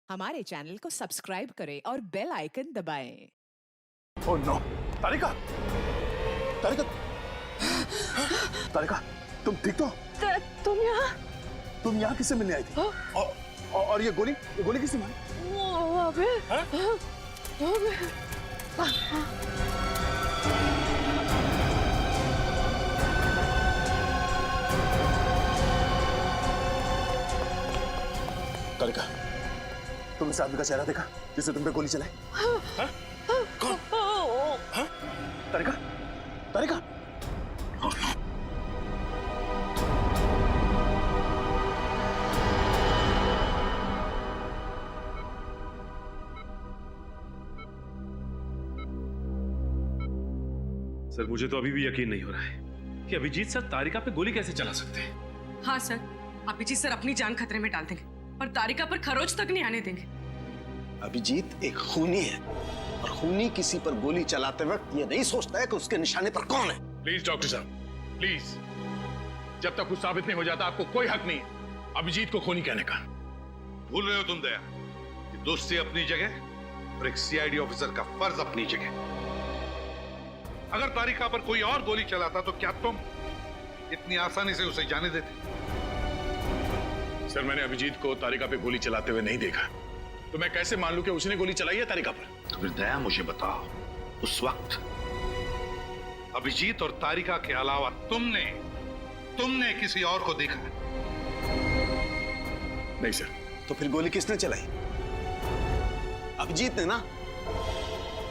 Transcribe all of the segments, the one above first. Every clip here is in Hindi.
हमारे चैनल को सब्सक्राइब करें और बेल आइकन दबाएं। ओह नो, तारिका, तारिका, तारिका, तुम ठीक तो? तुम यहाँ किससे मिलने आई थी? और ये गोली किसने मारी? तारिका, तुम इस आदमी का चेहरा देखा जिसने तुम पे गोली चलाई? कौन? हाँ? तारिका, तारिका, सर मुझे तो अभी भी यकीन नहीं हो रहा है कि अभिजीत सर तारिका पे गोली कैसे चला सकते हैं। हाँ सर, अभिजीत सर अपनी जान खतरे में डाल देंगे पर तारिका पर खरोच तक नहीं आने देंगे। अभिजीत एक खूनी है और खूनी किसी पर गोली चलाते वक्त ये नहीं सोचता है कि उसके निशाने पर कौन है। प्लीज डॉक्टर साहब, प्लीज, जब तक कुछ साबित नहीं हो जाता आपको कोई हक नहीं है अभिजीत को खूनी कहने का। भूल रहे हो तुम दया कि दोस्ती अपनी जगह और एक सीआईडी ऑफिसर का फर्ज अपनी जगह। अगर तारिका पर कोई और गोली चलाता तो क्या तुम इतनी आसानी से उसे जाने देते? सर मैंने अभिजीत को तारिका पे गोली चलाते हुए नहीं देखा, तो मैं कैसे मान लूं कि उसने गोली चलाई है तारिका पर? तो फिर दया मुझे बताओ, उस वक्त अभिजीत और तारिका के अलावा तुमने किसी और को देखा? नहीं सर। तो फिर गोली किसने चलाई? अभिजीत ने ना।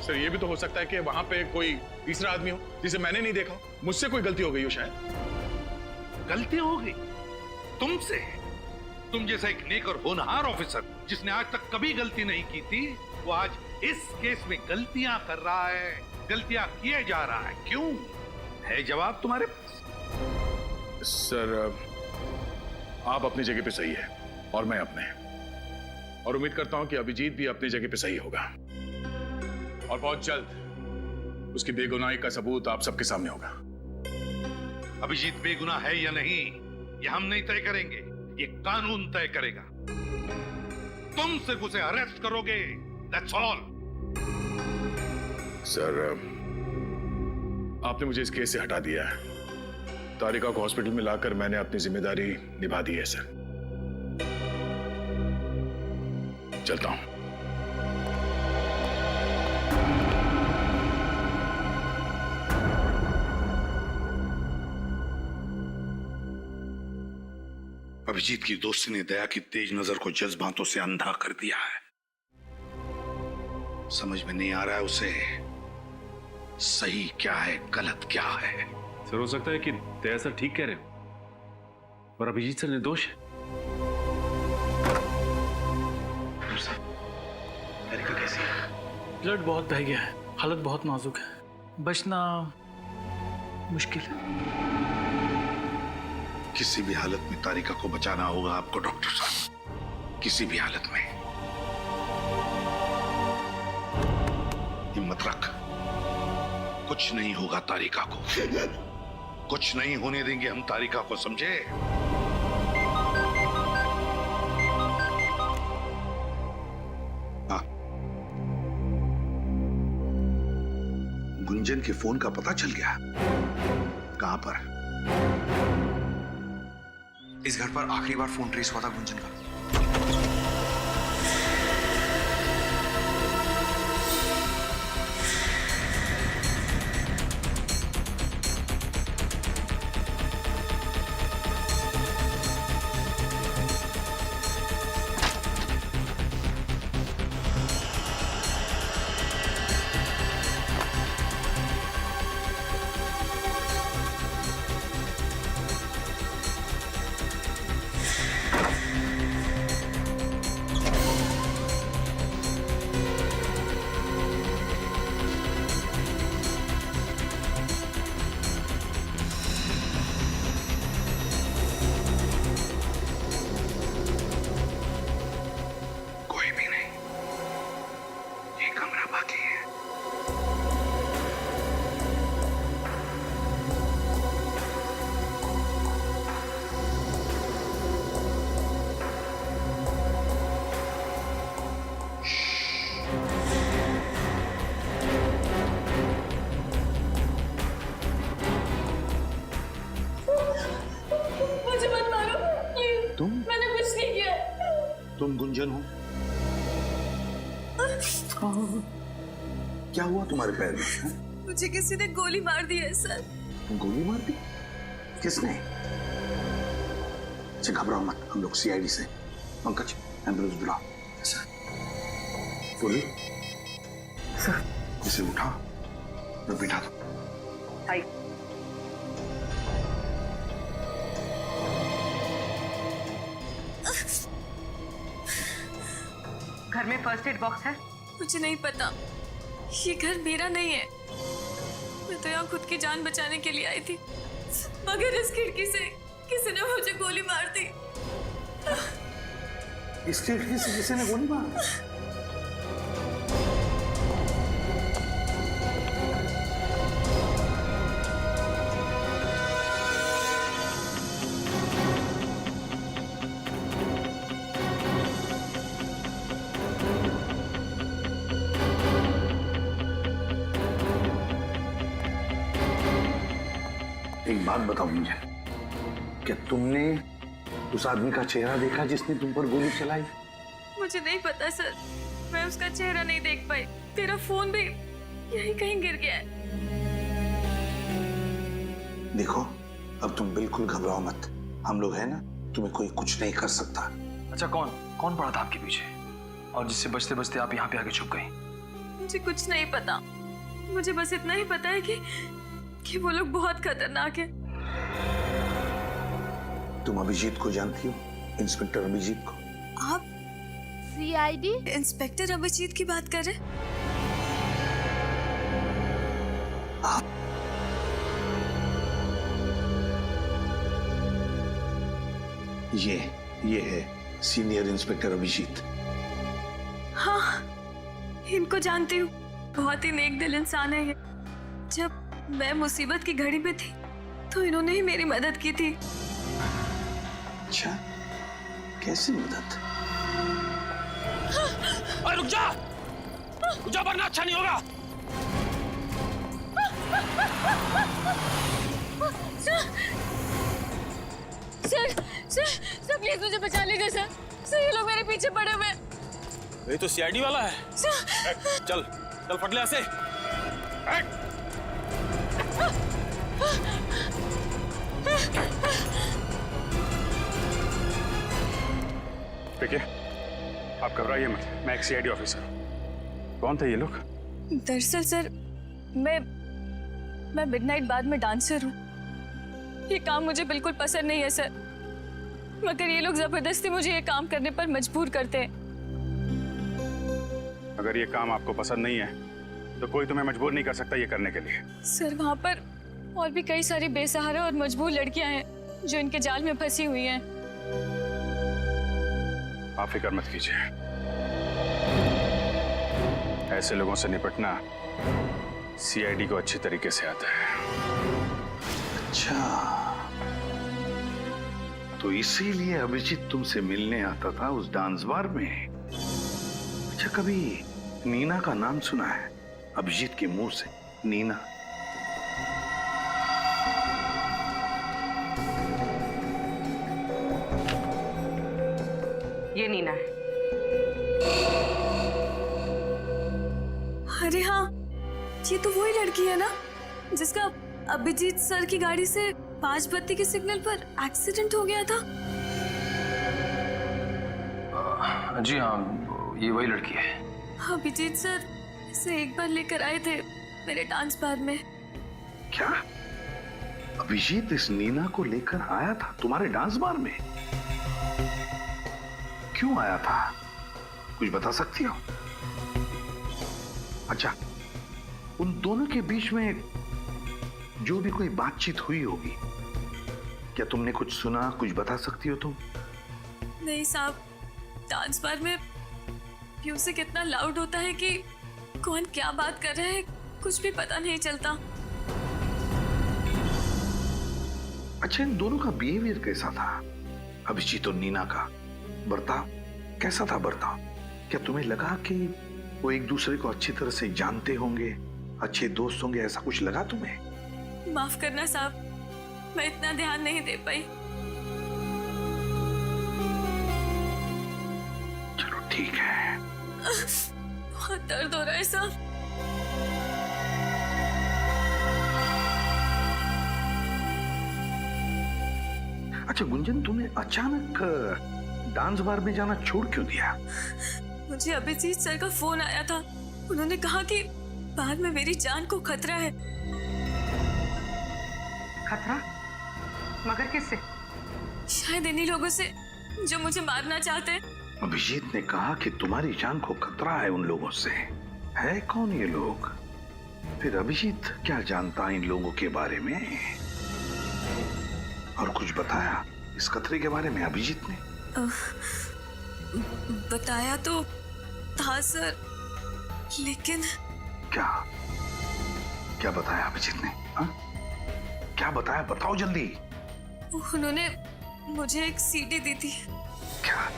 सर ये भी तो हो सकता है कि वहां पे कोई तीसरा आदमी हो जिसे मैंने नहीं देखा, मुझसे कोई गलती हो गई हो शायद। गलती हो गई तुमसे? तुम जैसा एक नेक और होनहार ऑफिसर जिसने आज तक कभी गलती नहीं की थी, वो आज इस केस में गलतियां कर रहा है, गलतियां किए जा रहा है। क्यों? है जवाब तुम्हारे पास? सर आप अपनी जगह पे सही है और मैं अपने, और उम्मीद करता हूं कि अभिजीत भी अपनी जगह पे सही होगा और बहुत जल्द उसकी बेगुनाही का सबूत आप सबके सामने होगा। अभिजीत बेगुनाह है या नहीं ये हम नहीं तय करेंगे, ये कानून तय करेगा। तुम सिर्फ उसे अरेस्ट करोगे, दैट्स ऑल। सर आपने मुझे इस केस से हटा दिया है। तारिका को हॉस्पिटल में लाकर मैंने अपनी जिम्मेदारी निभा दी है सर। चलता हूं। अभिजीत की दोस्ती ने दया की तेज नजर को जज्बातों से अंधा कर दिया है। समझ में नहीं आ रहा है उसे सही क्या है, गलत क्या है। सर हो सकता है कि दया सर ठीक कह रहे हो और अभिजीत सर निर्दोष है। तारिका कैसी है? ब्लड बहुत बह गया है, हालत बहुत नाजुक है, बचना मुश्किल है। किसी भी हालत में तारिका को बचाना होगा आपको डॉक्टर साहब, किसी भी हालत में। हिम्मत रख, कुछ नहीं होगा तारिका को, कुछ नहीं होने देंगे हम तारिका को, समझे? हाँ, गुंजन के फोन का पता चल गया? कहां पर? इस घर पर आखिरी बार फोन ट्रेस हुआ था गुंजन का। तुम गुंजन हो? क्या हुआ तुम्हारे पैर में? हाँ? मुझे किसी ने गोली मार दी है सर। गोली मार दी? किसने? अच्छा घबराओ मत, हम लोग सीआईडी से। पंकज एम्बुलेंस बुलाओ। बोली सर, इसे उठाओ तो बिठा दो। घर में फर्स्ट एड बॉक्स है? मुझे नहीं पता, ये घर मेरा नहीं है। मैं तो यहाँ खुद की जान बचाने के लिए आई थी, मगर इस खिड़की से किसी ने मुझे गोली मार दी। इस खिड़की से किसी ने गोली मार दी? एक बात बताओ मुझे, क्या तुमने उस आदमी का चेहरा देखा जिसने तुम पर गोली चलाई? मुझे नहीं पता सर, मैं उसका चेहरा नहीं देख पाई। तेरा फोन भी यहीं कहीं गिर गया है। देखो, अब तुम बिल्कुल घबराओ मत, हम लोग हैं ना, तुम्हें कोई कुछ नहीं कर सकता। अच्छा कौन पड़ा था आपके पीछे और जिससे बचते बचते आप यहाँ पे आके छुप गई? मुझे कुछ नहीं पता, मुझे बस इतना ही पता है कि वो लोग बहुत खतरनाक है। तुम अभिजीत को जानती हो? इंस्पेक्टर अभिजीत को? आप सीआईडी इंस्पेक्टर अभिजीत की बात कर रहे हैं? ये है सीनियर इंस्पेक्टर अभिजीत। हाँ, इनको जानती हूँ, बहुत ही नेक दिल इंसान है ये। जब मैं मुसीबत की घड़ी में थी तो इन्होंने ही मेरी मदद की थी। अच्छा, कैसी मदद? अरे रुक जा वरना अच्छा नहीं होगा। सर प्लीज मुझे बचा लीजिए सर, ये लोग मेरे पीछे पड़े हुए हैं। ये तो सीआईडी वाला है। चल फट ले ऐसे। देखिए, आप घबराइए मत, मैं एक सीआईडी ऑफिसर हूं। कौन थे ये लोग? दरअसल सर, मैं मिडनाइट बार में डांसर हूँ। ये काम मुझे बिल्कुल पसंद नहीं है सर, मगर ये लोग जबरदस्ती मुझे ये काम करने पर मजबूर करते हैं। अगर ये काम आपको पसंद नहीं है तो कोई तुम्हें मजबूर नहीं कर सकता ये करने के लिए। सर वहाँ पर और भी कई सारी बेसहारा और मजबूर लड़कियां हैं जो इनके जाल में फंसी हुई हैं। आप फिक्र मत कीजिए, ऐसे लोगों से निपटना सीआईडी को अच्छी तरीके से आता है। अच्छा, तो इसीलिए अभिजीत तुमसे मिलने आता था उस डांस बार में। अच्छा, कभी नीना का नाम सुना है? अभिजीत के मुंह से नीना। ये नीना है। अरे हाँ, ये तो वही लड़की है ना जिसका अभिजीत सर की गाड़ी से 5 बत्ती के सिग्नल पर एक्सीडेंट हो गया था। जी हाँ, ये वही लड़की है। अभिजीत सर इसे एक बार लेकर आए थे मेरे डांस बार में। क्या अभिजीत इस नीना को लेकर आया था तुम्हारे डांस बार में? क्यों आया था, कुछ बता सकती हो? अच्छा, उन दोनों के बीच में जो भी कोई बातचीत हुई होगी, क्या तुमने कुछ सुना, कुछ बता सकती हो तुम? नहीं साहब, डांस बार में म्यूजिक इतना लाउड होता है कि कौन क्या बात कर रहा है कुछ भी पता नहीं चलता। अच्छा, इन दोनों का बिहेवियर कैसा था? अभिजीत और नीना का बर्ताव कैसा था? बर्ताव क्या तुम्हें लगा कि वो एक दूसरे को अच्छी तरह से जानते होंगे, अच्छे दोस्त होंगे, ऐसा कुछ लगा तुम्हें? माफ करना साहब, मैं इतना ध्यान नहीं दे पाई। ठीक है। बहुत दर्द हो रहा है साहब। अच्छा गुंजन, तूने अचानक डांस बार में जाना छोड़ क्यों दिया? मुझे अभिजीत सर का फोन आया था। उन्होंने कहा कि बाद में मेरी जान को खतरा है। खतरा? मगर किससे? शायद इन्हीं लोगों से जो मुझे मारना चाहते हैं। अभिजीत ने कहा कि तुम्हारी जान को खतरा है उन लोगों से। है कौन ये लोग? फिर अभिजीत क्या जानता इन लोगों के बारे में? और कुछ बताया इस खतरे के बारे में अभिजीत ने? बताया तो था सर, लेकिन क्या क्या बताया अभिजीत ने? हा? क्या बताया, बताओ जल्दी। उन्होंने मुझे एक सीडी दी थी। क्या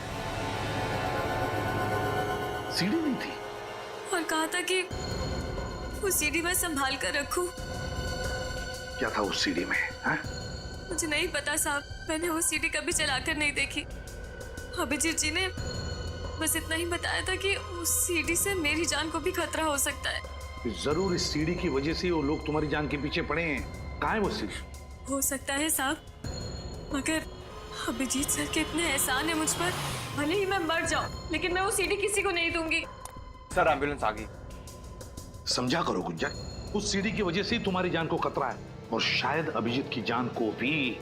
सीडी नहीं थी? और कहा था कि वो सीडी मैं संभाल कर रखूं। क्या था उस सीडी में? हा? मुझे नहीं पता साहब, मैंने वो सीडी कभी चलाकर नहीं देखी। अभिजीत जी ने बस इतना ही बताया था कि उस सीडी से मेरी जान को भी खतरा हो सकता है। जरूर इस सीडी की वजह से वो लोग तुम्हारी जान के पीछे पड़े हैं। कहाँ है वो सीडी? हो सकता है साहब, मगर अभिजीत सर के इतने एहसान है मुझ पर, भले ही मैं मर जाऊं लेकिन मैं वो सीडी किसी को नहीं दूंगी। सर एम्बुलेंस आ गई। समझा करो गुंजन, उस सीडी की वजह से ही तुम्हारी जान को खतरा है, और शायद अभिजीत की जान को भी।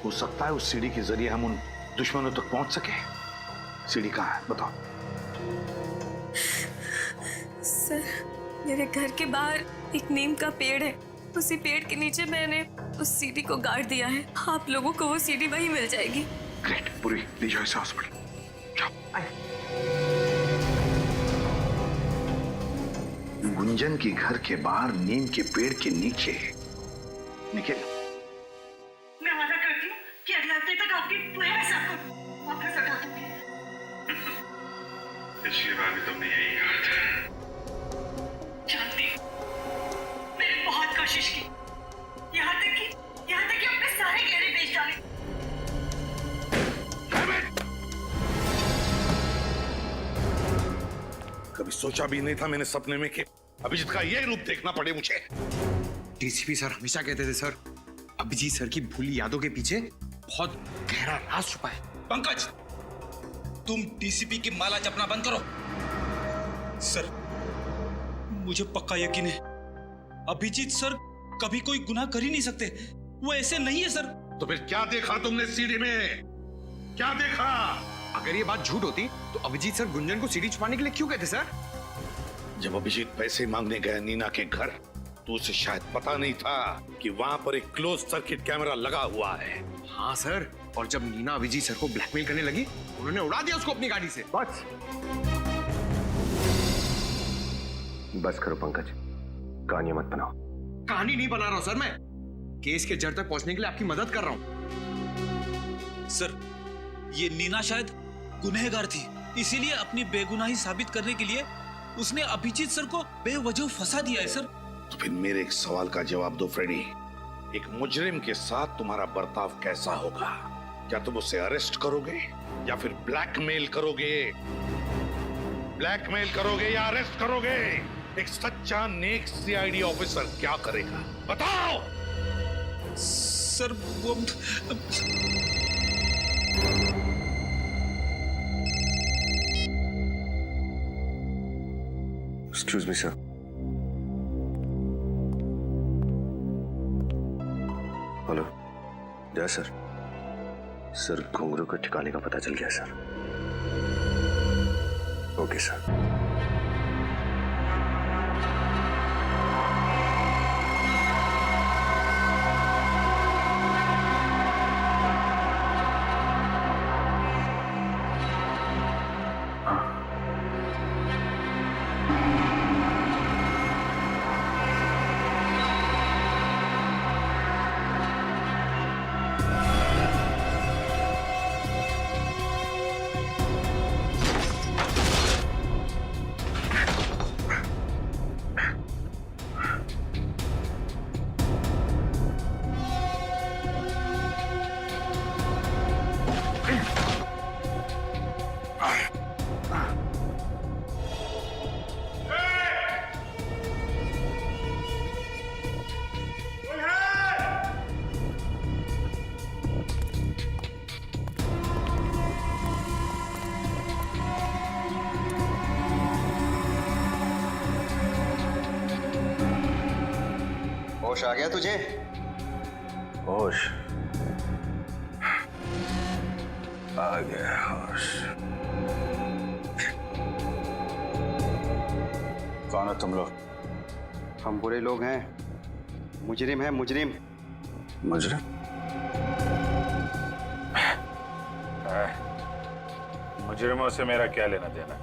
हो सकता है उस सीडी के जरिए हम उन दुश्मनों तक पहुंच सके। सीडी कहाँ है बताओ? सर, मेरे घर के बाहर एक नीम का पेड़ है। उसी पेड़ के नीचे मैंने उस सीडी को गाड़ दिया है। आप लोगों को वो सीडी वहीं मिल जाएगी। ग्रेट, पूरी ले जाओ इसे हॉस्पिटल। गुंजन के घर के बाहर नीम के पेड़ के नीचे। निखिल, मैं वादा करती हूँ कि अगले हफ्ते तक आपकी पूरे हिसाब को वापस लौटा दूंगी। पिछली बार भी तुमने यही कहा था। जानती हूँ, मैंने बहुत कोशिश की, यहाँ तक कि अपने सारे गहने बेच डाले। कभी सोचा भी नहीं था मैंने सपने में कि अभिजीत का यही रूप देखना पड़े मुझे। डीसीपी सर हमेशा कहते थे सर, अभिजीत सर की भूली यादों के पीछे बहुत गहरा राज छुपा है। पंकज, तुम डीसीपी की माला जपना बंद करो। सर, मुझे पक्का यकीन है अभिजीत सर कभी कोई गुनाह कर ही नहीं सकते। वो ऐसे नहीं है सर। तो फिर क्या देखा तुमने सीडी में? क्या देखा? अगर ये बात झूठ होती तो अभिजीत सर गुंजन को सीडी छुपाने के लिए क्यों कहते सर? जब अभिजीत पैसे मांगने गया नीना के घर, तो उसे शायद पता नहीं था कि वहां पर एक क्लोज सर्किट कैमरा लगा हुआ है। हाँ सर, और जब नीना अभिजीत सर को ब्लैकमेल करने लगी, उन्होंने उड़ा दिया उसको अपनी गाड़ी से। बस करो पंकज, कहानी मत बनाओ। कहानी नहीं बना रहा हूं सर, मैं केस के जड़ तक पहुंचने के लिए आपकी मदद कर रहा हूं। सर, ये नीना शायद गुनहगार थी, इसीलिए अपनी बेगुनाही साबित करने के लिए उसने अभिजीत सर को बेवजह फंसा दिया है सर। तो फिर मेरे एक सवाल का जवाब दो फ्रेडी, एक मुजरिम के साथ तुम्हारा बर्ताव कैसा होगा? क्या तुम उसे अरेस्ट करोगे या फिर ब्लैकमेल करोगे? ब्लैकमेल करोगे या अरेस्ट करोगे? एक सच्चा नेक सीआईडी ऑफिसर क्या करेगा बताओ? सर वो एक्सक्यूज मी सर। हेलो, जय सर। सर, घुंघरू के ठिकाने का पता चल गया सर। Okay sir. होश आ गया तुझे? होश आ गया, होश। कौन हो तुम लोग? हम बुरे लोग हैं, मुजरिम है मुजरिम। मुजरिम? मुजरिमों से मेरा क्या लेना देना?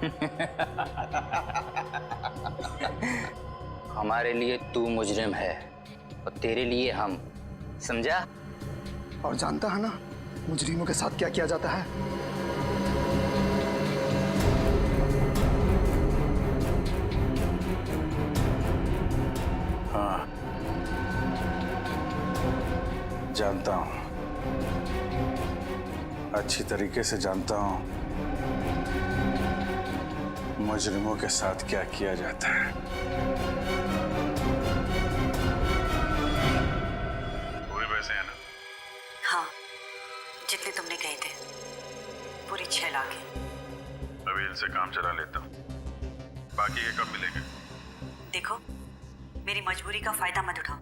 हमारे लिए तू मुजरिम है और तेरे लिए हम, समझा? और जानता है ना मुजरिमों के साथ क्या किया जाता है? हाँ, जानता हूं, अच्छी तरीके से जानता हूं मुजरिमों के साथ क्या किया जाता है। पूरे पैसे हैं ना? हाँ, जितने तुमने कहे थे, पूरी 6 लाख है। अभी इनसे काम चला लेता हूँ, बाकी ये कब मिलेंगे? देखो, मेरी मजबूरी का फायदा मत उठाओ।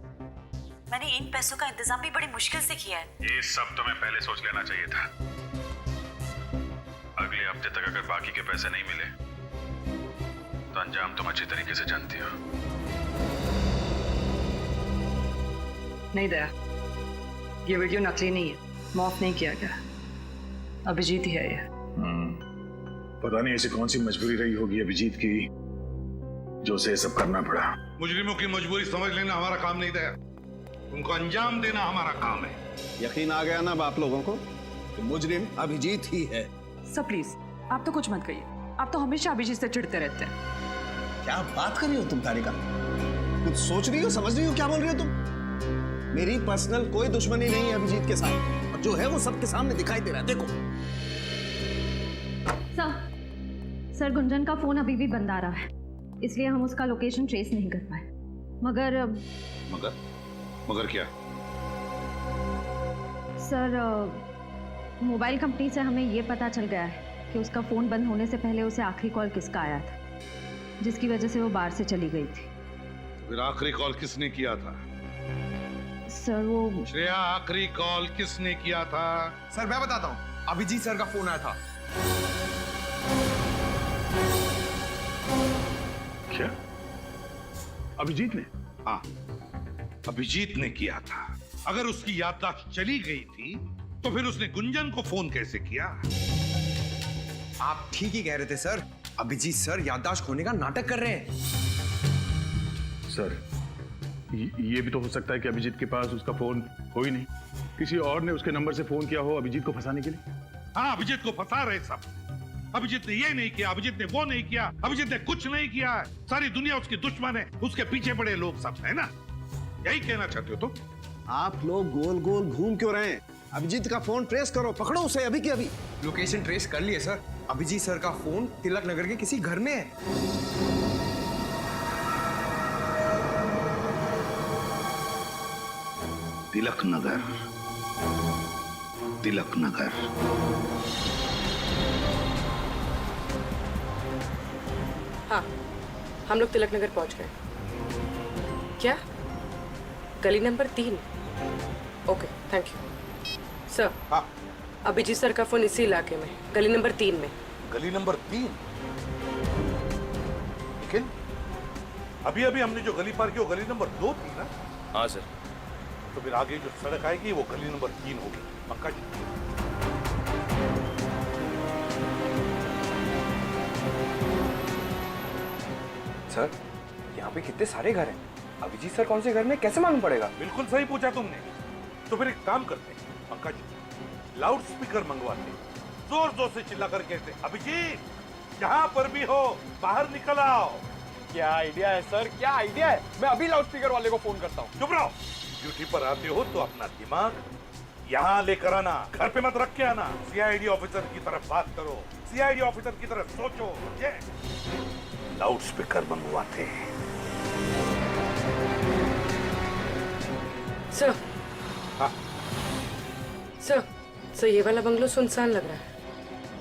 मैंने इन पैसों का इंतजाम भी बड़ी मुश्किल से किया है। ये सब तुम्हें पहले सोच लेना चाहिए था। अगले हफ्ते तक अगर बाकी के पैसे नहीं मिले तो अंजाम तुम अच्छी तरीके से जानती हो। नहीं दया, ये वीडियो नकली नहीं है, मॉफ नहीं किया गया। अभिजीत ही है ये। पता नहीं ऐसी कौन सी मजबूरी रही होगी अभिजीत की जो उसे सब करना पड़ा। मुजरिमों की मजबूरी समझ लेना हमारा काम नहीं दया, उनको अंजाम देना हमारा काम है। यकीन आ गया ना अब आप लोगों को कि मुजरिम अभिजीत ही है। सर प्लीज, आप तो कुछ मत कहिए। आप तो हमेशा अभिजीत से चिढ़ते रहते हैं। क्या बात कर रही हो तुम तारिका? कुछ सोच रही हो, समझ रही हो क्या बोल रही हो तुम? मेरी पर्सनल कोई दुश्मनी नहीं है अभिजीत के साथ, और जो है वो सबके सामने दिखाई दे रहा है। देखो सर गुंजन का फोन अभी भी बंद आ रहा है, इसलिए हम उसका लोकेशन ट्रेस नहीं कर पाए। मगर मगर क्या? सर मोबाइल कंपनी से हमें ये पता चल गया है कि उसका फोन बंद होने से पहले उसे आखिरी कॉल किसका आया था, जिसकी वजह से वो बाहर से चली गई थी। फिर आखिरी कॉल किसने किया था? सर वो श्रेया, आखिरी कॉल किसने किया था? सर मैं बताता हूँ, अभिजीत सर का फोन आया था। क्या? अभिजीत ने? हाँ, अभिजीत ने किया था। अगर उसकी याददाश्त चली गई थी तो फिर उसने गुंजन को फोन कैसे किया? आप ठीक ही कह रहे थे सर, अभिजीत सर याददाश्त खोने का नाटक कर रहे हैं। सर ये भी तो हो सकता है कि अभिजीत के पास उसका फोन हो ही नहीं, किसी और ने उसके नंबर से फोन किया हो अभिजीत को फंसाने के लिए। हाँ, अभिजीत को फंसा रहे सब। अभिजीत ने ये नहीं किया, अभिजीत ने वो नहीं किया, अभिजीत ने कुछ नहीं किया है। सारी दुनिया उसकी दुश्मन है, उसके पीछे पड़े लोग सब, है ना? यही कहना चाहते हो तुम? आप लोग गोल गोल घूम क्यों रहे हैं? अभिजीत का फोन ट्रेस करो, पकड़ो उसे अभी के अभी। लोकेशन ट्रेस कर लिए सर, अभिजीत सर का फोन तिलक नगर के किसी घर में है। तिलक नगर, तिलक नगर। हाँ, हम लोग तिलक नगर पहुंच गए। क्या? गली number 3? Okay, thank you sir. हाँ, अभिजीत सर का फोन इसी इलाके में, गली नंबर 3 में। गली नंबर 3? लेकिन अभी अभी हमने जो गली पार की वो गली नंबर 2 थी ना? हाँ सर। तो फिर आगे जो सड़क आएगी वो गली नंबर 3 होगी, पक्का जी? सर यहाँ पे कितने सारे घर हैं, अभिजीत सर कौन से घर में कैसे मालूम पड़ेगा? बिल्कुल सही पूछा तुमने। तो फिर एक काम करते हैं पंकज, लाउड स्पीकर मंगवाते हैं, जोर जोर से चिल्ला कर कहते हैं, अभिजीत जहां पर भी हो बाहर निकल आओ। क्या आइडिया है सर, क्या आइडिया है। मैं अभी लाउड स्पीकर वाले को फोन करता हूँ। चुप रहो। ड्यूटी पर आते हो तो अपना दिमाग यहाँ लेकर आना, घर पे मत रख के आना। सीआईडी ऑफिसर की तरफ बात करो, सीआईडी ऑफिसर की तरफ सोचो, समझे? लाउड स्पीकर मंगवाते हैं। सर। हाँ सर ये वाला बंगलो सुनसान लग रहा है,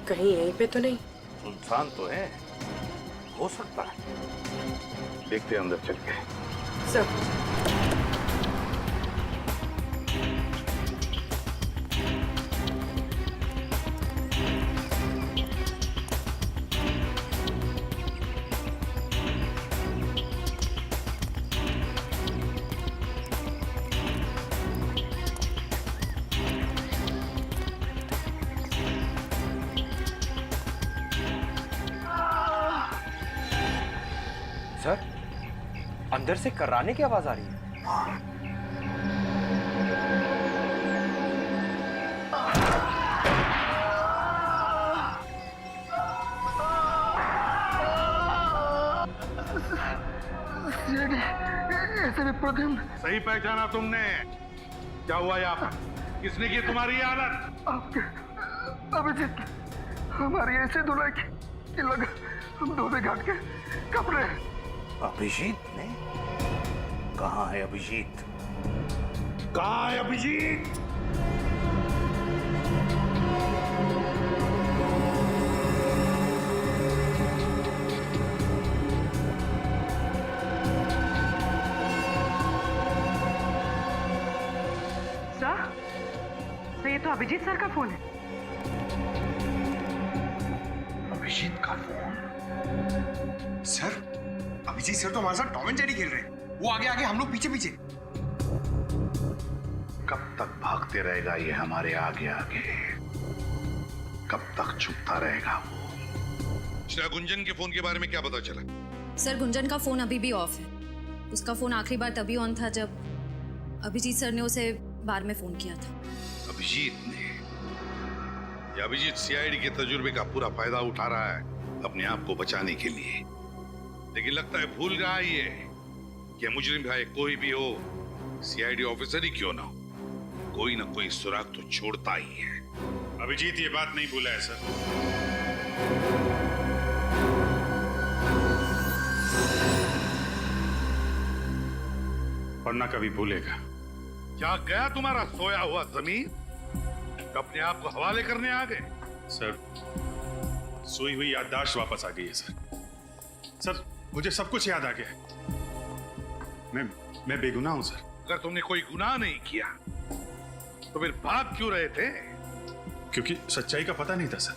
कहीं यहीं पे तो नहीं? सुनसान तो है, हो सकता है। देखते हैं अंदर चल के। सर सर, अंदर से कर्राने की आवाज आ रही है। सही पहचाना तुमने। क्या हुआ यहाँ पर? किसने की तुम्हारी ये हालत? अभिजीत, हमारी ऐसे धुलाई कि लगा हम धोबे घाट के कपड़े। अभिजीत ने? कहाँ है अभिजीत? कहाँ है अभिजीत? सर, ये तो अभिजीत सर का फोन है। अभिजीत का फोन? सर, अभिजीत सर तो हमारे साथ टॉम एंड जेरी खेल रहे हैं। वो आगे आगे, हम लोग पीछे पीछे। कब तक भागते रहेगा ये हमारे आगे आगे? कब तक छुपता रहेगा वो? गुंजन के फोन के बारे में क्या पता चला? सर, गुंजन का फोन अभी भी ऑफ है। उसका फोन आखिरी बार तभी ऑन था जब अभिजीत सर ने उसे बार में फोन किया था। अभिजीत ने? ये अभिजीत सीआईडी के तजुर्बे का पूरा फायदा उठा रहा है अपने आप को बचाने के लिए। लेकिन लगता है भूल रहा है ये कि मुजरिम भाई कोई भी हो, सीआईडी ऑफिसर ही क्यों ना हो, कोई ना कोई सुराग तो छोड़ता ही है। अभिजीत ये बात नहीं भूला है सर। और ना कभी भूलेगा। क्या गया तुम्हारा सोया हुआ जमीन? अपने आप को हवाले करने आ गए? सर, सोई हुई याददाश्त वापस आ गई है सर। सर, मुझे सब कुछ याद आ गया है। मैं बेगुनाह हूं सर। अगर तुमने कोई गुनाह नहीं किया तो फिर भाग क्यों रहे थे? क्योंकि सच्चाई का पता नहीं था सर।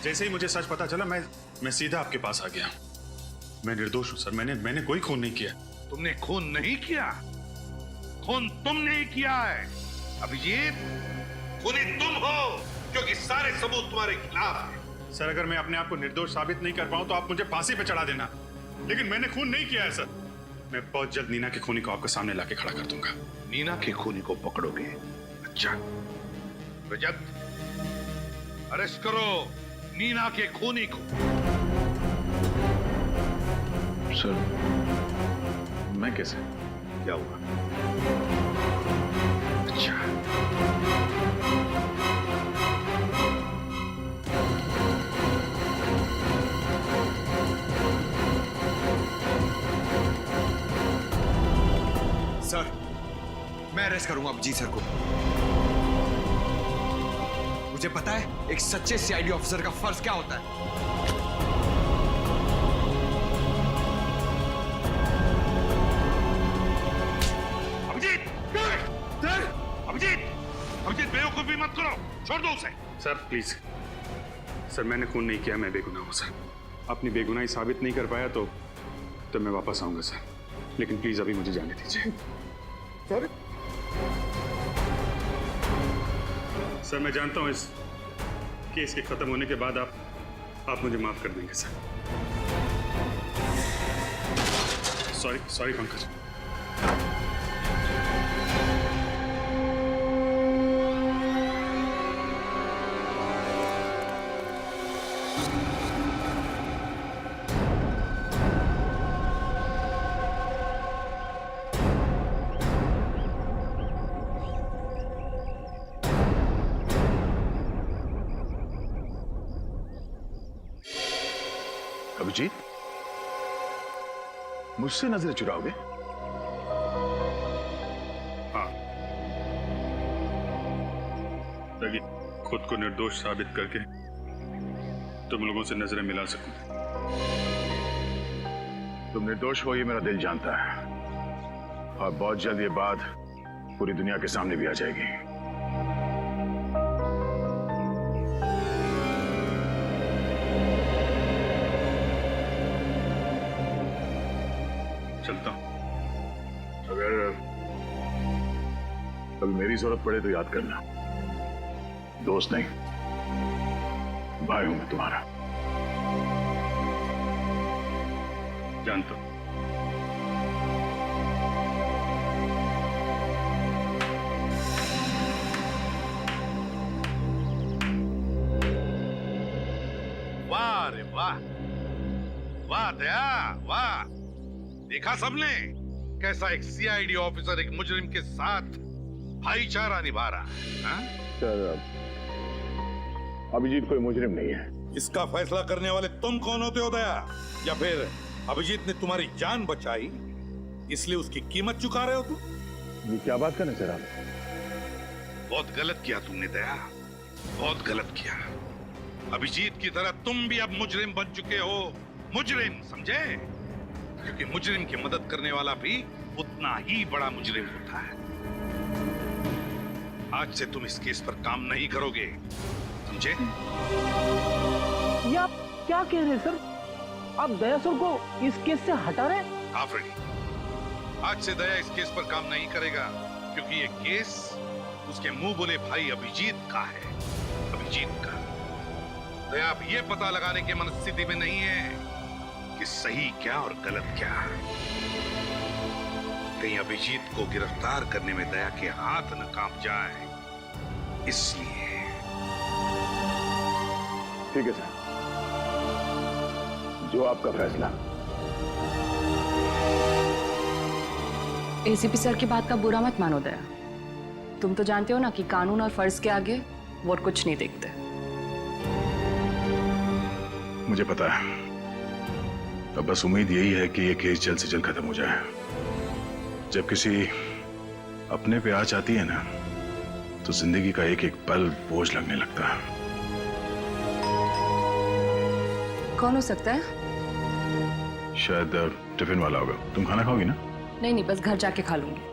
जैसे ही मुझे सच पता चला, मैं सीधा आपके पास आ गया। मैं निर्दोष हूं सर। मैंने कोई खून नहीं किया। तुमने खून नहीं किया? खून तुमने ही किया है अभिजीत। खूनी तुम हो, क्योंकि सारे सबूत तुम्हारे खिलाफ हैं। सर, अगर मैं अपने आप को निर्दोष साबित नहीं कर पाऊं तो आप मुझे फांसी पे चढ़ा देना, लेकिन मैंने खून नहीं किया है सर। मैं बहुत जल्द नीना के खूनी को आपके सामने लाके खड़ा कर दूंगा। नीना के खूनी को पकड़ोगे? अच्छा, रजत, अरेस्ट करो नीना के खूनी को। सर, मैं कैसे? क्या हुआ? अच्छा, सर, मैं अरेस्ट करूंगा अभिजीत सर को। मुझे पता है एक सच्चे सीआईडी ऑफिसर का फर्ज क्या होता है। अभिजीत बेवकूफी मत करो, छोड़ दो उसे। सर प्लीज सर, मैंने खून नहीं किया। मैं बेगुनाह हूं सर। अपनी बेगुनाही साबित नहीं कर पाया तो मैं वापस आऊंगा सर, लेकिन प्लीज अभी मुझे जाने दीजिए। सर, मैं जानता हूं इस केस के खत्म होने के बाद आप मुझे माफ कर देंगे सर। सॉरी पंकज। अभिजीत, मुझसे नजरें चुराओगे? हाँ, ताकि खुद को निर्दोष साबित करके तुम लोगों से नजरें मिला सकूं। तुम निर्दोष हो ये मेरा दिल जानता है, और बहुत जल्द ये बात पूरी दुनिया के सामने भी आ जाएगी। चलता हूं। अगर कभी मेरी जरूरत पड़े तो याद करना, दोस्त नहीं भाई हूं मैं तुम्हारा। जानता हूं। वाह रे वाह, वाह दया वाह। देखा सबने कैसा एक सीआईडी ऑफिसर एक मुजरिम के साथ भाईचारा निभा रहा है, हाँ? सर, अभिजीत कोई मुजरिम नहीं है। इसका फैसला करने वाले तुम कौन होते हो दया? या फिर अभिजीत ने तुम्हारी जान बचाई इसलिए उसकी कीमत चुका रहे हो तुम? ये क्या बात करना सर आप? बहुत गलत किया तुमने दया, बहुत गलत किया। अभिजीत की तरह तुम भी अब मुजरिम बन चुके हो, मुजरिम समझे? क्योंकि मुजरिम की मदद करने वाला भी उतना ही बड़ा मुजरिम होता है। आज से तुम इस केस पर काम नहीं करोगे, समझे? ये आप क्या कह रहे हैं सर? आप दया सर को इस केस से हटा रहे हैं? हाँ फ्रेडी, आज से दया इस केस पर काम नहीं करेगा क्योंकि ये केस उसके मुंह बोले भाई अभिजीत का है, अभिजीत का। दया आप ये पता लगाने की मनस्थिति में नहीं है कि सही क्या और गलत क्या। कहीं अभिजीत को गिरफ्तार करने में दया के हाथ न कांप जाए, इसलिए। ठीक है सर, जो आपका फैसला। एसीपी सर की बात का बुरा मत मानो दया। तुम तो जानते हो ना कि कानून और फर्ज के आगे वो कुछ नहीं देखते। मुझे पता है, अब बस उम्मीद यही है कि ये केस जल्द से जल्द खत्म हो जाए। जब किसी अपने पे आँच आती है ना, तो जिंदगी का एक एक पल बोझ लगने लगता है। कौन हो सकता है? शायद टिफिन वाला होगा। तुम खाना खाओगी ना? नहीं नहीं, बस घर जाके खा लूंगी।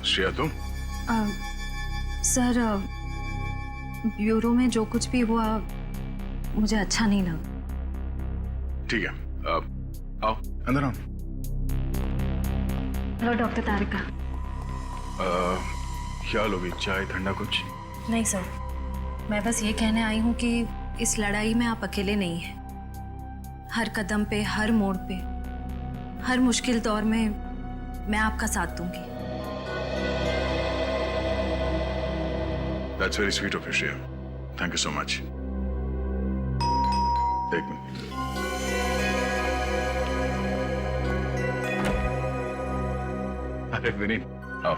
श्रेया तुम? सर, ब्यूरो में जो कुछ भी हुआ मुझे अच्छा नहीं लगा। ठीक है, आओ अंदर आओ। हेलो डॉक्टर तारिका। क्या लोगी, चाय ठंडा कुछ? नहीं सर, मैं बस ये कहने आई हूँ कि इस लड़ाई में आप अकेले नहीं हैं। हर कदम पे, हर मोड़ पे, हर मुश्किल दौर में मैं आपका साथ दूंगी। That's very sweet of you, Shreya. Thank you so much. एक मिनट। अरे विनीत, आओ।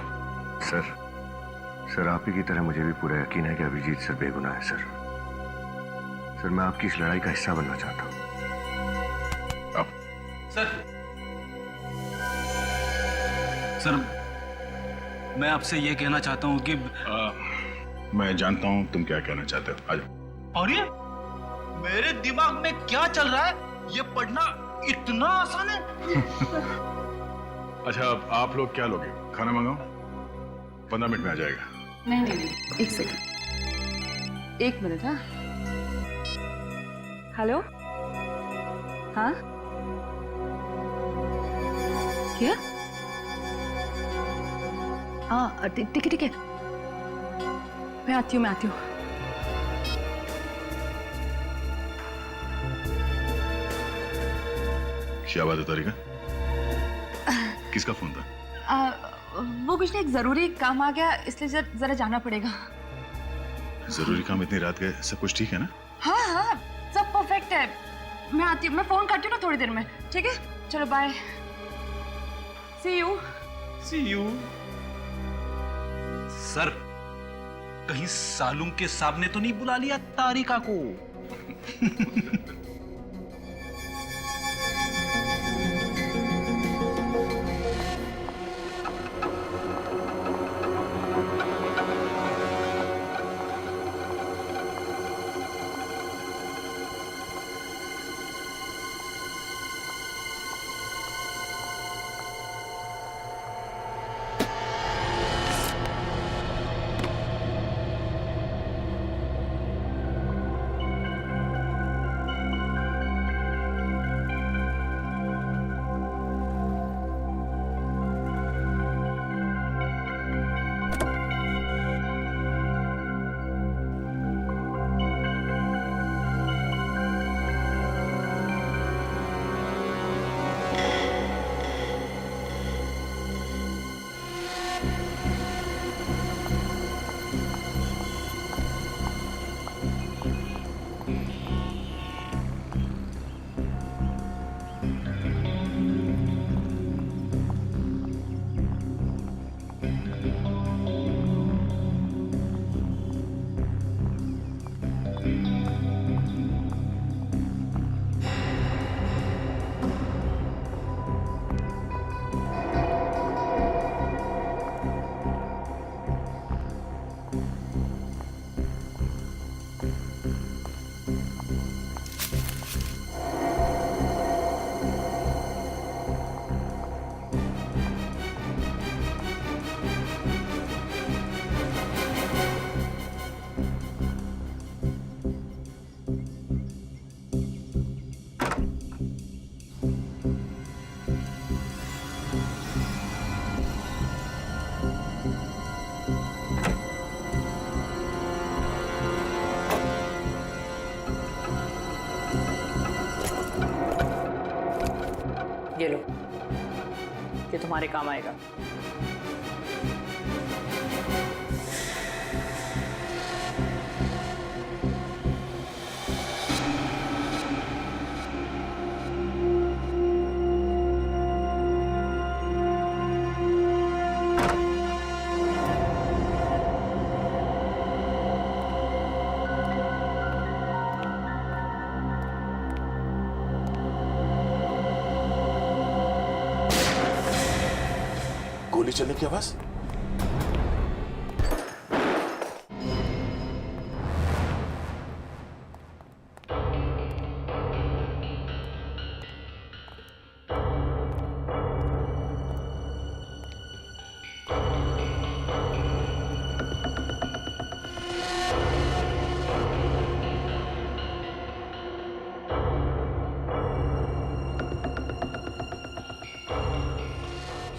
सर आप ही की तरह मुझे भी पूरा यकीन है कि अभिजीत सर बेगुनाह है सर। सर मैं आपकी इस लड़ाई का हिस्सा बनना चाहता हूँ। आओ। सर मैं आपसे ये कहना चाहता हूँ कि मैं जानता हूँ तुम क्या कहना चाहते हो। आ जाओ। और ये मेरे दिमाग में क्या चल रहा है, ये पढ़ना इतना आसान है? अच्छा, अब आप लोग क्या लोगे? खाना मंगाओ, 15 मिनट में आ जाएगा। नहीं नहीं नहीं, एक सेकंड, एक मिनट। हाँ हेलो, हाँ क्या? हाँ ठीक है ठीक है, मैं आती हूँ। क्या बात है तारिका? किसका फोन था? वो कुछ नहीं, एक जरूरी काम आ गया इसलिए जरा जाना पड़ेगा। जरूरी काम इतनी रात गए? सब कुछ ठीक है ना? हाँ सब परफेक्ट है। मैं आती हूँ, मैं फोन करती हूँ ना थोड़ी देर में। ठीक है, चलो बाय, सी यू। सर कहीं सालूम के साहब ने तो नहीं बुला लिया तारिका को? हमारे काम आएगा। गोली चलने की आवाज।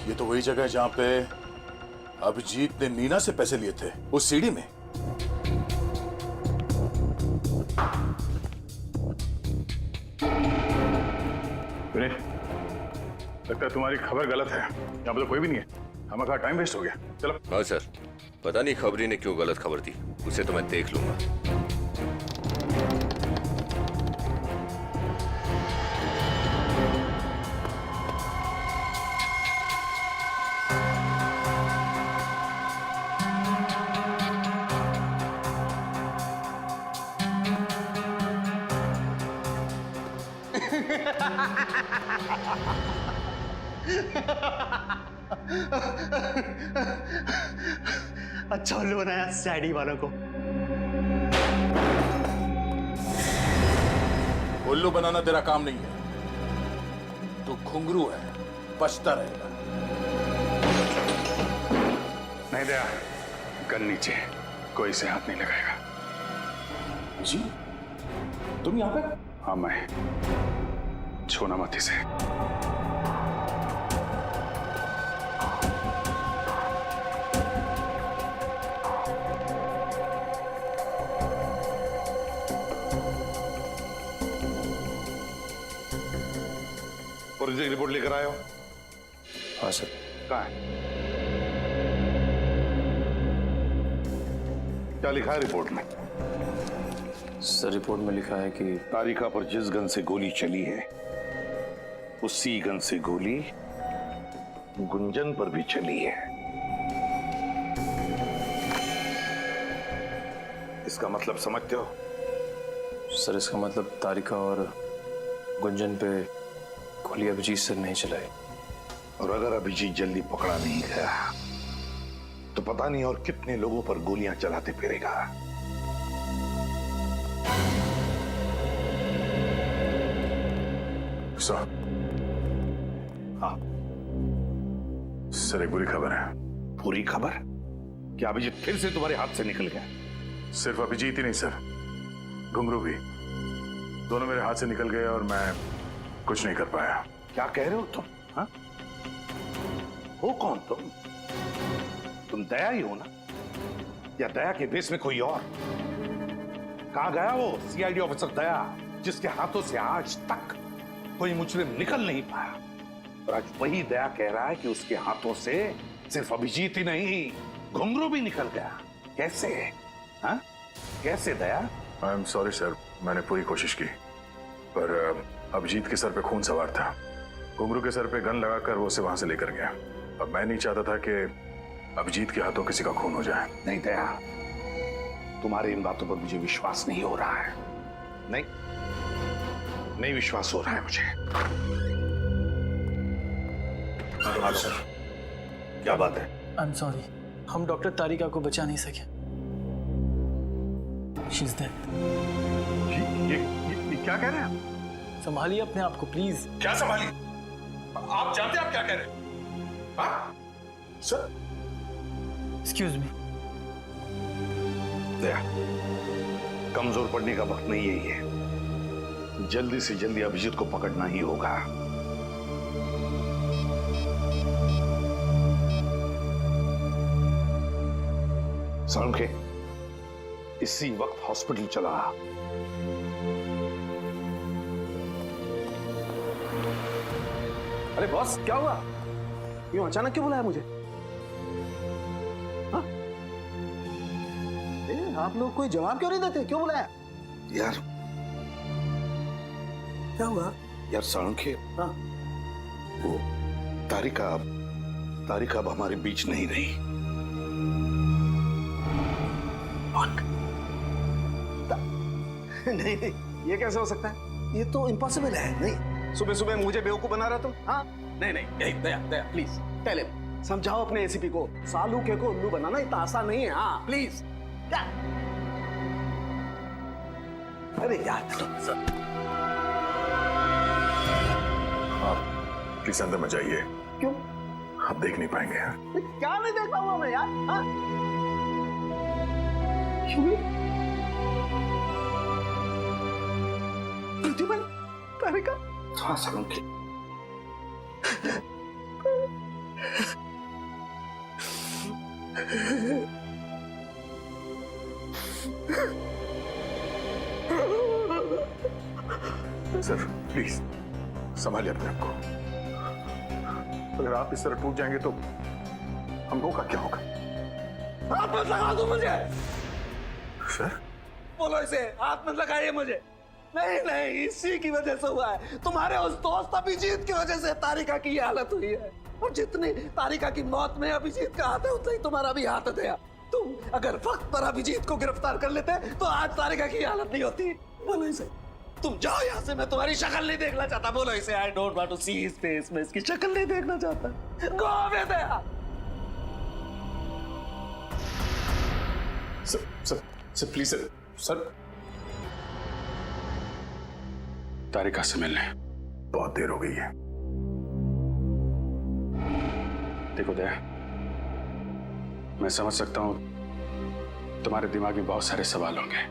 ये तो वही जगह है जहां पे अभिजीत ने नीना से पैसे लिए थे, उस सीढ़ी में। विनय, लगता है तुम्हारी खबर गलत है। यहाँ पे तो कोई भी नहीं है, हमारा टाइम वेस्ट हो गया। चलो। हाँ सर, पता नहीं खबरी ने क्यों गलत खबर दी, उसे तो मैं देख लूंगा। अच्छा उल्लू बनाया सैडी वालों को। उल्लू बनाना तेरा काम नहीं है, तू घुंघरू है, बचता रहेगा। नहीं दया, गन नीचे, कोई से हाथ नहीं लगाएगा। जी, तुम यहाँ पे? हाँ मैं, छोनामती से। फॉरेंसिक रिपोर्ट लेकर आए हो? हाँ सर। कहाँ है? क्या लिखा है रिपोर्ट में? सर रिपोर्ट में लिखा है कि तारिका पर जिस गन से गोली चली है उसी गन से गोली गुंजन पर भी चली है। इसका मतलब समझते हो? सर इसका मतलब तारिका और गुंजन पे गोली अभिजीत सर नहीं चलाई। और अगर अभिजीत जल्दी पकड़ा नहीं गया तो पता नहीं और कितने लोगों पर गोलियां चलाते फिरेगा। सर, हाँ सर एक बुरी खबर है। पूरी खबर? क्या अभिजीत फिर से तुम्हारे हाथ से निकल गया? सिर्फ अभिजीत ही नहीं सर, घुंघरू भी, दोनों मेरे हाथ से निकल गए और मैं कुछ नहीं कर पाया। क्या कह रहे हो तुम? हाँ? हो कौन तुम? तुम दया ही हो ना? या दया के बेस में कोई और? कहां गया वो सीआईडी ऑफिसर दया जिसके हाथों से आज तक कोई मुजरिम निकल नहीं पाया? और आज वही दया कह रहा है कि उसके हाथों से सिर्फ अभिजीत ही नहीं, घुंघरू भी निकल गया। कैसे? हाँ? कैसे दया? आई एम सॉरी सर, मैंने पूरी कोशिश की, पर अभिजीत के सर पे खून सवार था। घुंघरू के सर पे गन लगाकर वो उसे वहां से लेकर गया। अब मैं नहीं चाहता था कि अभिजीत के हाथों किसी का खून हो जाए। नहीं दया, तुम्हारी इन बातों पर मुझे विश्वास नहीं हो रहा है। नहीं विश्वास हो रहा है मुझे। हाँ सर, क्या बात है? आई एम सॉरी, हम डॉक्टर तारिका को बचा नहीं सके। She is dead. ये क्या कह रहे हैं? संभालिए अपने आप को प्लीज। क्या संभालिए? आप जानते हैं आप क्या कह रहे हैं? हाँ? Sir excuse me. दया, कमजोर पड़ने का वक्त नहीं है ये। जल्दी से जल्दी अभिजीत को पकड़ना ही होगा। सर के इसी वक्त हॉस्पिटल चला। अरे बॉस क्या हुआ? क्यों अचानक क्यों बुलाया मुझे? हाँ? आप लोग कोई जवाब क्यों नहीं देते? क्यों बुलाया? यार क्या हुआ? यार साळुंखे, हाँ? वो तारिका अब हमारे बीच नहीं रही। नहीं नहीं, ये कैसे हो सकता है? ये तो इम्पॉसिबल है। नहीं, सुबह सुबह मुझे बेवकूफ बना रहा तुम? हाँ? नहीं नहीं, दया दया प्लीज टेल हिम, समझाओ अपने एसीपी को। सालूके को उल्लू बनाना इतना आसान नहीं है। हाँ प्लीज। क्या? अरे यार आप प्लीज अंदर मत जाइए। क्यों? आप देख नहीं पाएंगे। क्या नहीं देख पाऊंगा मैं यार? हाँ? क्यों? प्रतिबल तारिका? हाँ साळुंखे, सर प्लीज संभालिए अपने आप को। अगर आप इस तरह टूट जाएंगे तो हम लोगों का क्या होगा? हाथ मत लगा दो मुझे। सर बोलो इसे, हाथ मत लगाइए मुझे। नहीं नहीं, इसी की वजह से हुआ है। तुम्हारे उस दोस्त अभिजीत की वजह से तारिका की ये हालत हुई है। और जितनी तारिका की मौत में अभिजीत का हाथ है, उतना ही तुम्हारा भी हाथ है। तुम अगर वक्त पर अभिजीत को गिरफ्तार कर लेते तो आज तारिका की हालत नहीं होती। बोलो इसे, तुम जाओ यहाँ से। मैं तुम्हारी शक्ल नहीं देखना चाहता। बोलो इसे, I don't want to see his face. मैं इसकी शक्ल नहीं देखना चाहता। Go away there. Sir please sir Tarika से मिलने बहुत देर हो गई है। देखो दया, मैं समझ सकता हूं तुम्हारे दिमाग में बहुत सारे सवाल होंगे।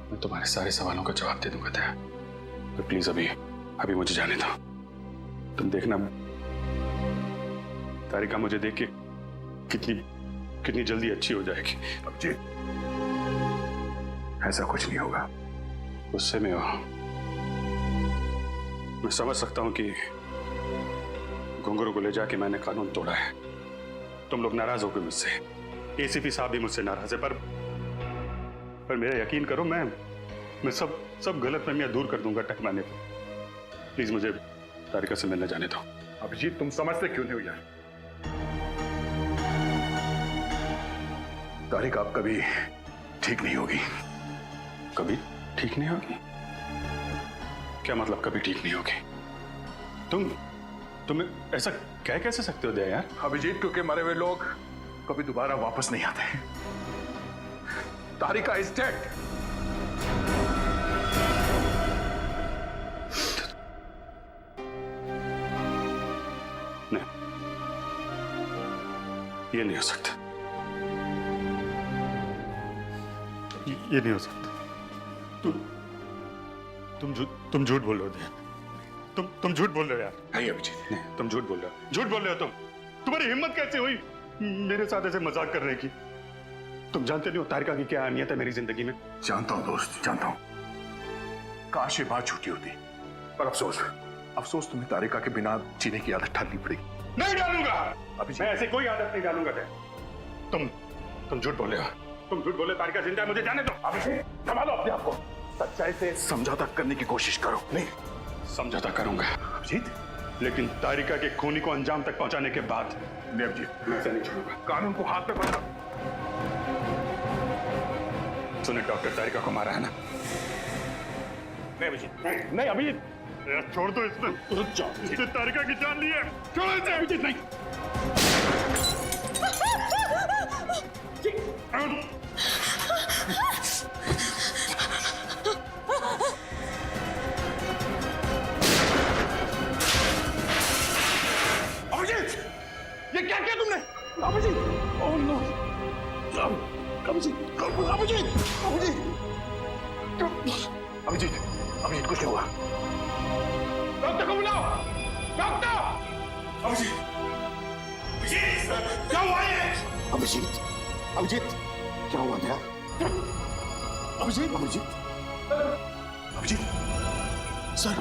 मैं तुम्हारे सारे सवालों का जवाब दे दूंगा दया, तो प्लीज अभी मुझे जाने दो। तुम देखना तारिका मुझे देख के कितनी जल्दी अच्छी हो जाएगी। अभिजीत, ऐसा कुछ नहीं होगा। गुस्से में हो, मैं समझ सकता हूं कि घुंघरू को ले जाके मैंने कानून तोड़ा है। तुम लोग नाराज हो गए मुझसे, एसीपी साहब भी मुझसे नाराज है, पर मेरा यकीन करो, मैं सब गलतफहमियां दूर कर दूंगा टकराने पर। प्लीज मुझे तारिका से मिलने जाने दो। अभिजीत, तुम समझते क्यों नहीं हो यार? तारिका अब कभी ठीक नहीं होगी। कभी ठीक नहीं होगी? क्या मतलब कभी ठीक नहीं होगी? तुम ऐसा कह कैसे सकते हो दया यार? अभिजीत, क्योंकि मरे हुए लोग कभी दोबारा वापस नहीं आते। तारिका इज डेड। नहीं, ये नहीं हो सकता। ये नहीं हो सकता। तुम झूठ बोल रहे हो दया। तुम झूठ बोल रहे हो यार। नहीं अभिजीत, नहीं, तुम झूठ बोल रहे हो। झूठ बोल रहे हो तुम। तुम्हारी हिम्मत कैसे हुई मेरे साथ ऐसे मजाक करने की? तुम जानते नहीं हो तारिका की क्या अहमियत है मेरी जिंदगी में। जानता हूं दोस्त, जानता हूं। काश ये बात छूटी होती, पर अफसोस तुम्हें तारिका के बिना जीने की आदत डालनी पड़ेगी। नहीं डालूंगा अभिजीत, मैं ऐसे कोई आदत नहीं डालूंगा। तुम झूठ बोल रहे हो। तुम झूठ बोले तारिका जिंदा है, मुझे जाने दो। अभिजीत, संभालो अपने आप को। सच्चाई से समझौता करने की कोशिश करो। नहीं, समझौता करूंगा अभिजीत, लेकिन तारिका के खूनी को अंजाम तक पहुंचाने के बाद। नहीं अभिजीत, मैं ऐसा नहीं छोड़ूंगा। कानून को हाथ में पकड़ो। तूने डॉक्टर तारिका को मारा है ना? नहीं अभिजीत, नहीं अभिजीत, छोड़ दो इसमें। इसने तारिका की जान ली है। छोड़ो इसे अभिजीत। नहीं, अभिजीत, ये क्या किया तुमने? अभिजीत, ओह नो, अभिजीत, अभिजीत, अभिजीत, अभिजीत, अभिजीत, कुछ नहीं हुआ। डॉक्टर को बुलाओ, डॉक्टर। अभिजीत, अभिजीत, क्या हुआ ये? अभिजीत, अभिजीत, क्या हुआ था? अभिजीत, अभिजीत, अभिजीत, सर,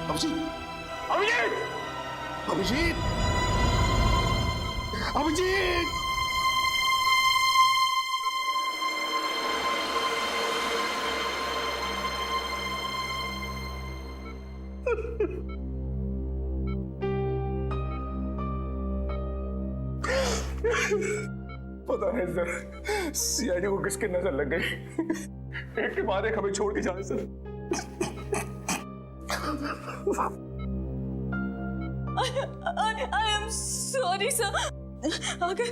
अभिजीत, अभिजीत, अभिजीत। अभिजीत! पता है सर, सीआईडी को किसकी नजर लग गई। एक के बाद एक हमें छोड़ के जाए sir. I am sorry sir. अगर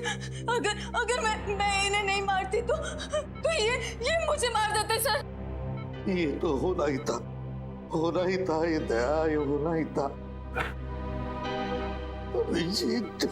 अगर अगर मैं इन्हें नहीं मारती तो ये मुझे मार देते सर। ये तो होना ही था, होना ही था, ये दया, ये होना ही था। अभिजीत,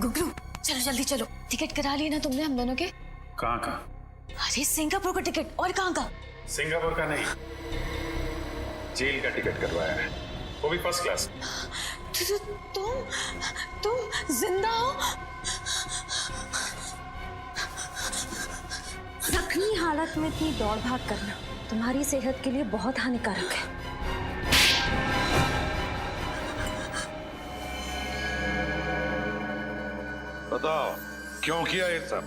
गुगलू चलो जल्दी चलो, टिकट करा लिया ना तुमने हम दोनों के? कहाँ का? अरे सिंगापुर का टिकट। और कहाँ का? सिंगापुर का नहीं, जेल का टिकट करवाया है, वो भी फर्स्ट क्लास। तुम जिंदा हो? जख्मी हालत में इतनी दौड़ भाग करना तुम्हारी सेहत के लिए बहुत हानिकारक है। बताओ क्यों किया ये सब,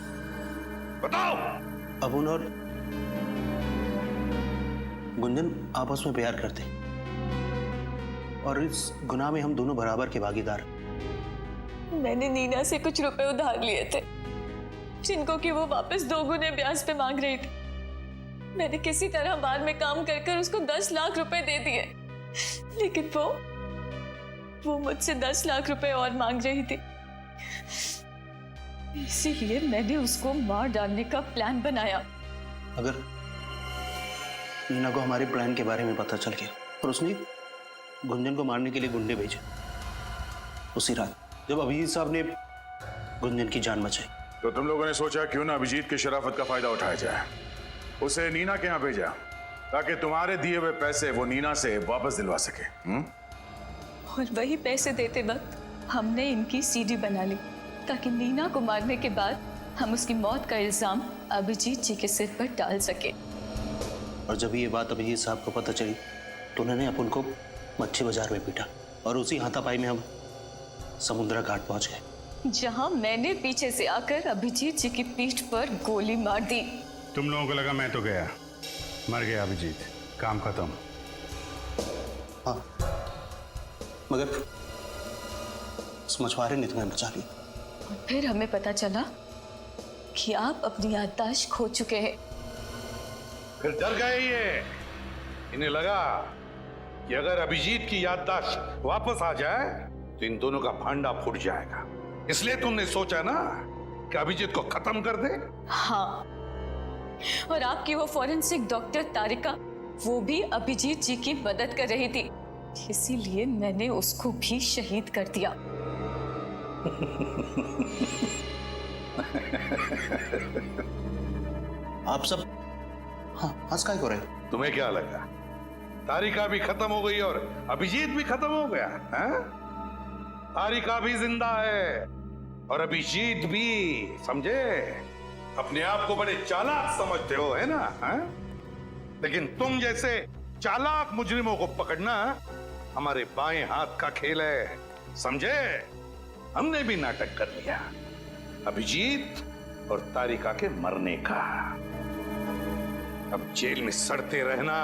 बताओ। अबुन और गुंजन आपस में प्यार करते और इस गुनाह में हम दोनों बराबर के भागीदार। मैंने नीना से कुछ रुपए उधार लिए थे जिनको कि वो वापस 2 गुने ब्याज पे मांग रही थी। मैंने किसी तरह बाद में काम कर कर उसको 10 लाख रुपए दे दिए, लेकिन वो मुझसे 10 लाख रुपए और मांग रही थी। इसीलिए मैंने उसको मार डालने का प्लान बनाया। अगर नीना को हमारे प्लान के बारे में पता चल गया और उसने गुंजन को मारने के लिए गुंडे भेजे, उसी रात जब अभिजीत साहब ने गुंजन की जान बचाई, तो तुम लोगों ने सोचा क्यों ना अभिजीत की शराफत का फायदा उठाया जाए, उसे नीना के यहाँ भेजा ताकि तुम्हारे दिए हुए पैसे वो नीना से वापस दिलवा सके। और वही पैसे देते वक्त हमने इनकी सीडी बना ली ताकि नीना को मारने के बाद हम उसकी मौत का इल्जाम अभिजीत जी के सिर पर डाल सके। और जब ये बात अभिजीत साहब को पता चली तो उन्होंने अपन को मच्छी बाजार में पीटा और उसी हाथापाई में हम समुद्रा घाट पहुंच गए, जहां मैंने पीछे से आकर अभिजीत जी की पीठ पर गोली मार दी। तुम लोगों को लगा मैं तो गया, मर गया अभिजीत, काम खत्म। हाँ, मगर उस मछुआरे ने तुम्हें बचा लिया। और फिर हमें पता चला कि आप अपनी याददाश्त खो चुके हैं। फिर डर गए ये, इन्हें लगा कि अगर अभिजीत की याददाश्त वापस आ जाए तो इन दोनों का भांडा फूट जाएगा, इसलिए तुमने सोचा ना कि अभिजीत को खत्म कर दे। हाँ, और आपकी वो फॉरेंसिक डॉक्टर तारिका, वो भी अभिजीत जी की मदद कर रही थी, इसीलिए मैंने उसको भी शहीद कर दिया। आप सब हंस काय हो रहे? तुम्हें क्या लगा तारिका भी खत्म हो गई और अभिजीत भी खत्म हो गया? तारिका भी जिंदा है और अभिजीत भी, समझे? अपने आप को बड़े चालाक समझते हो, है ना? लेकिन तुम जैसे चालाक मुजरिमों को पकड़ना हमारे बाएं हाथ का खेल है, समझे? हमने भी नाटक कर लिया अभिजीत और तारिका के मरने का। अब जेल में सड़ते रहना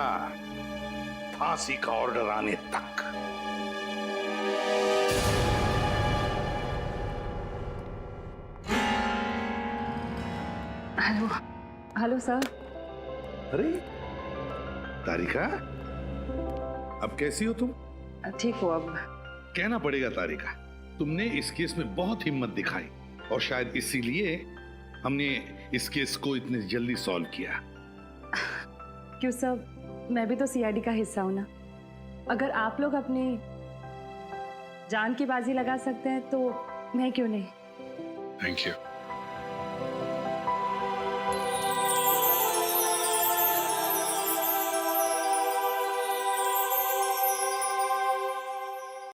फांसी का ऑर्डर आने तक। Hello hello sir. अरे तारिका, अब कैसी हो तुम? ठीक हो अब? कहना पड़ेगा तारिका, तुमने इस केस में बहुत हिम्मत दिखाई और शायद इसीलिए हमने इस केस को इतनी जल्दी सॉल्व किया। क्यों सर, मैं भी तो सीआईडी का हिस्सा हूं ना। अगर आप लोग अपनी जान की बाजी लगा सकते हैं तो मैं क्यों नहीं। Thank you.